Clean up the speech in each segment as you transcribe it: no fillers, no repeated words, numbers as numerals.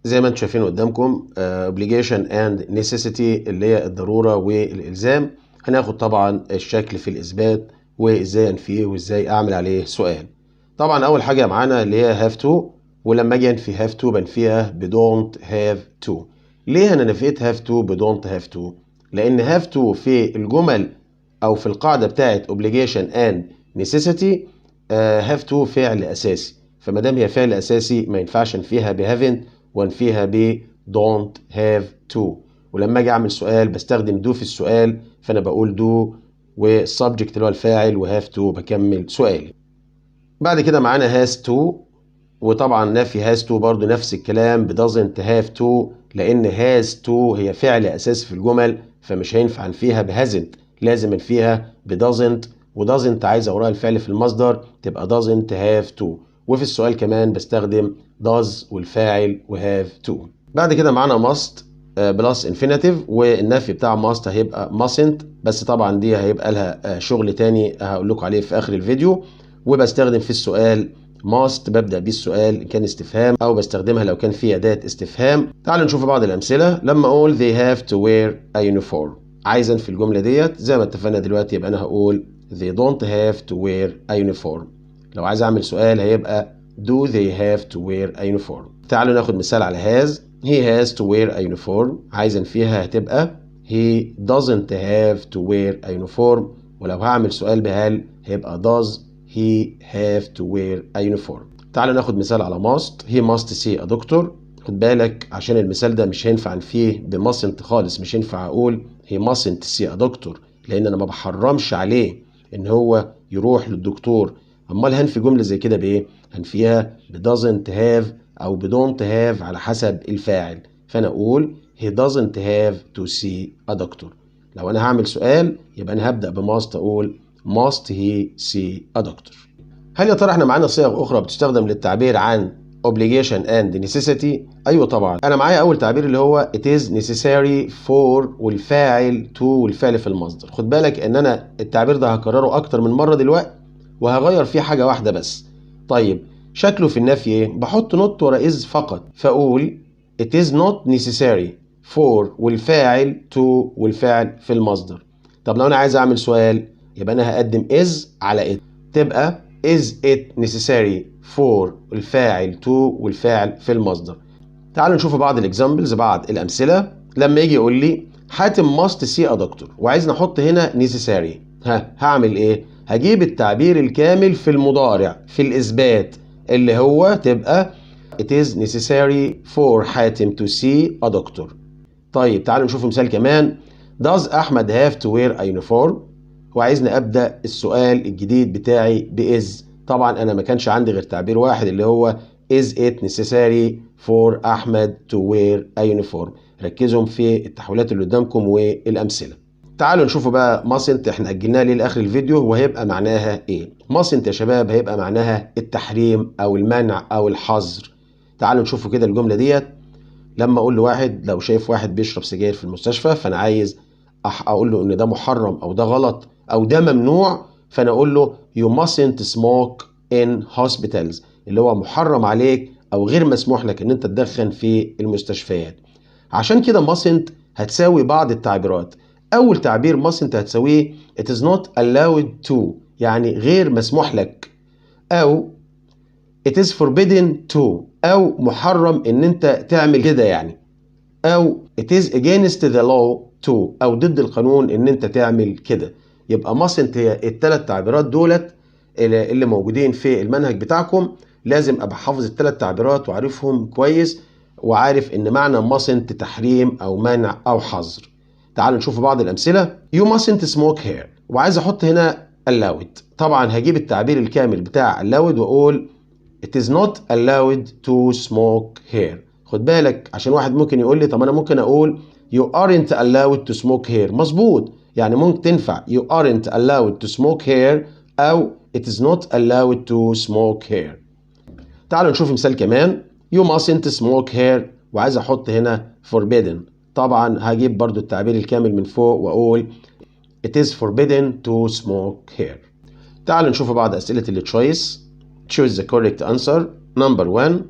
زي ما انتم شايفين قدامكم obligation and necessity اللي هي الضرورة والإلزام. هناخد طبعا الشكل في الإثبات وإزاي أنفيه وإزاي أعمل عليه سؤال. طبعا أول حاجة معانا اللي هي have to، ولما أجي أنفي have to بنفيها ب don't have to. ليه أنا نفيت have to ب don't have to؟ لأن have to في الجمل أو في القاعدة بتاعت obligation and necessity have to فعل أساسي، فما دام هي فعل أساسي ما ينفعش نفيها ب haven't وانفيها ب don't have to. ولما اجي اعمل سؤال بستخدم do في السؤال، فانا بقول do والسبجكت اللي هو الفاعل و have to بكمل سؤالي. بعد كده معانا has to، وطبعا نفي has to برضو نفس الكلام ب doesn't have to، لان has to هي فعل اساسي في الجمل فمش هينفع نفيها ب hasn't، لازم نفيها ب doesn't، و doesn't عايز وراها الفعل في المصدر تبقى doesn't have to. وفي السؤال كمان بستخدم does والفاعل و have to. بعد كده معانا must بلس infinitive، والنفي بتاع must هيبقى mustn't، بس طبعا دي هيبقى لها شغل تاني هقول لكم عليه في اخر الفيديو. وبستخدم في السؤال must ببدأ بيه السؤال إن كان استفهام، أو بستخدمها لو كان في أداة استفهام. تعالوا نشوف بعض الأمثلة. لما أقول they have to wear a uniform، عايز أنفي الجملة ديت زي ما اتفقنا دلوقتي يبقى أنا هقول they don't have to wear a uniform. لو عايز أعمل سؤال هيبقى do they have to wear a uniform. تعالوا ناخد مثال على has. he has to wear a uniform، عايز أنفيها هتبقى he doesn't have to wear a uniform. ولو هعمل سؤال بهل هيبقى does he have to wear a uniform. تعالوا ناخد مثال على must. he must see a doctor. خد بالك عشان المثال ده مش هينفع نفيه ب mustn't خالص، مش هينفع اقول he mustn't see a doctor لان انا ما بحرمش عليه ان هو يروح للدكتور. امال هنفي جمله زي كده بايه؟ هنفيها ب doesn't have او ب don't have على حسب الفاعل. فانا اقول he doesn't have to see a doctor. لو انا هعمل سؤال يبقى انا هبدا ب must، اقول must he see a doctor. هل يا ترى احنا معانا صيغ اخرى بتستخدم للتعبير عن obligation and necessity؟ ايوه طبعا. انا معايا اول تعبير اللي هو it is necessary for والفاعل to والفعل في المصدر. خد بالك ان انا التعبير ده هكرره اكتر من مره دلوقتي وهغير فيه حاجه واحده بس. طيب شكله في النفي ايه؟ بحط نوت ورا is فقط، فاقول it is not necessary for والفاعل to والفعل في المصدر. طب لو انا عايز اعمل سؤال يبقى انا هقدم is على it، تبقى is it necessary for الفاعل to والفعل في المصدر. تعالوا نشوف بعض الاكزامبلز، بعض الامثله. لما يجي يقول لي حاتم must see a doctor وعايز نحط هنا necessary، هعمل ايه؟ هجيب التعبير الكامل في المضارع في الاثبات اللي هو تبقى it is necessary for حاتم to see a doctor. طيب تعالوا نشوف مثال كمان. does أحمد have to wear a uniform؟ وعايزني أبدأ السؤال الجديد بتاعي بإز. طبعا أنا ما كانش عندي غير تعبير واحد اللي هو is it necessary for أحمد to wear a uniform. ركزوا في التحويلات اللي قدامكم والأمثلة. تعالوا نشوفوا بقى mustn't، احنا أجلناها ليه لآخر الفيديو وهيبقى معناها إيه؟ mustn't يا شباب هيبقى معناها التحريم أو المنع أو الحظر. تعالوا نشوفوا كده الجملة ديت. لما اقول لواحد لو شايف واحد بيشرب سجاير في المستشفى فانا عايز اقول له ان ده محرم او ده غلط او ده ممنوع، فانا اقول له you mustn't smoke in hospitals، اللي هو محرم عليك او غير مسموح لك ان انت تدخن في المستشفيات. عشان كده mustn't هتساوي بعض التعبيرات. اول تعبير mustn't هتساويه it is not allowed to، يعني غير مسموح لك، او it is forbidden to، أو محرم إن أنت تعمل كده يعني، أو it is against the law to، أو ضد القانون إن أنت تعمل كده. يبقى mustn't هي الثلاث تعبيرات دولت اللي موجودين في المنهج بتاعكم. لازم أبقى حافظ الثلاث تعبيرات وعارفهم كويس وعارف إن معنى mustn't تحريم أو منع أو حظر. تعالوا نشوف بعض الأمثلة. you mustn't smoke here، وعايز أحط هنا allowed. طبعا هجيب التعبير الكامل بتاع allowed وأقول it is not allowed to smoke here. خد بالك عشان واحد ممكن يقول لي طب انا ممكن اقول you aren't allowed to smoke here. مظبوط، يعني ممكن تنفع you aren't allowed to smoke here او it is not allowed to smoke here. تعالوا نشوف مثال كمان. you mustn't smoke here وعايز احط هنا forbidden. طبعا هجيب برضو التعبير الكامل من فوق واقول it is forbidden to smoke here. تعالوا نشوف بعض اسئلة اللي choice. Choose the correct answer. Number 1.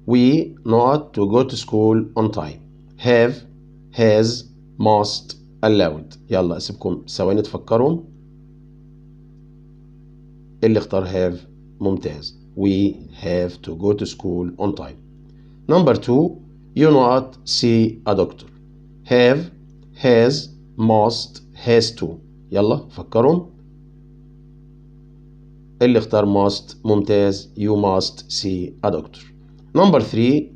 we not to go to school on time. have, has, must, allowed. يلا اسيبكم ثواني تفكروا. اللي اختار have ممتاز. we have to go to school on time. Number 2 you not see a doctor. have, has, must, has to. يلا فكروا. اللي اختار must ممتاز. you must see a doctor. Number 3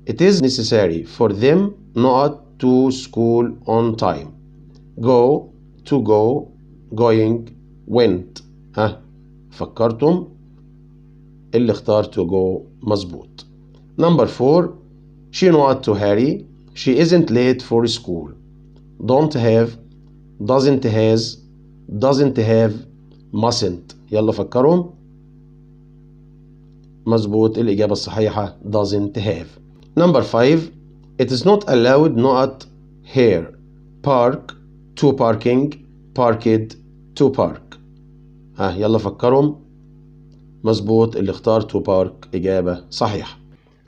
it is necessary for them not to school on time. go, to go, going, went. ها فكرتم. اللي اختار to go مظبوط. Number 4 she not to hurry. she isn't late for school. don't have, doesn't has, doesn't have, mustn't. يلا فكروا. مظبوط. الإجابة الصحيحة doesn't have. Number 5 it is not allowed not here. park, to parking, parked, to park. يلا فكروا. مظبوط. اللي اختار to park إجابة صحيحة.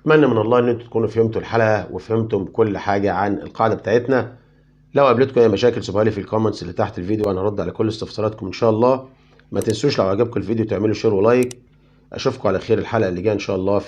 أتمنى من الله إن انتوا تكونوا فهمتوا الحلقة وفهمتم كل حاجة عن القاعدة بتاعتنا. لو قابلتكم أي مشاكل سيبوها لي في الكومنتس اللي تحت الفيديو وأنا هرد على كل استفساراتكم إن شاء الله. ما تنسوش لو عجبكم الفيديو تعملوا شير ولايك. أشوفكم على خير الحلقة اللي جاية إن شاء الله.